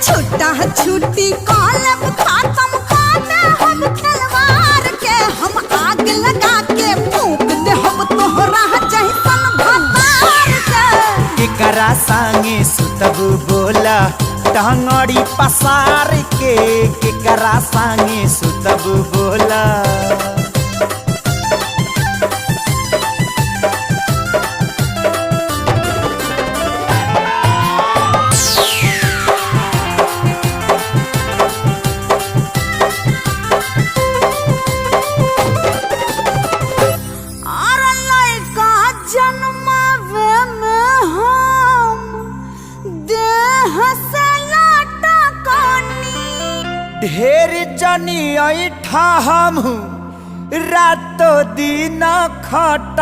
छुट्टा छुट्टी कॉलब खत्म खाते हम खिलवाड़ के हम आग लगा के फूंक दे हम तोहरा जैसन भतार के। केकरा संगे सुतबू बोला टंगड़ी पसार के, केकरा संगे सुतबू बोला। ढेर जनी ऐठा हमहू रातो दिन खट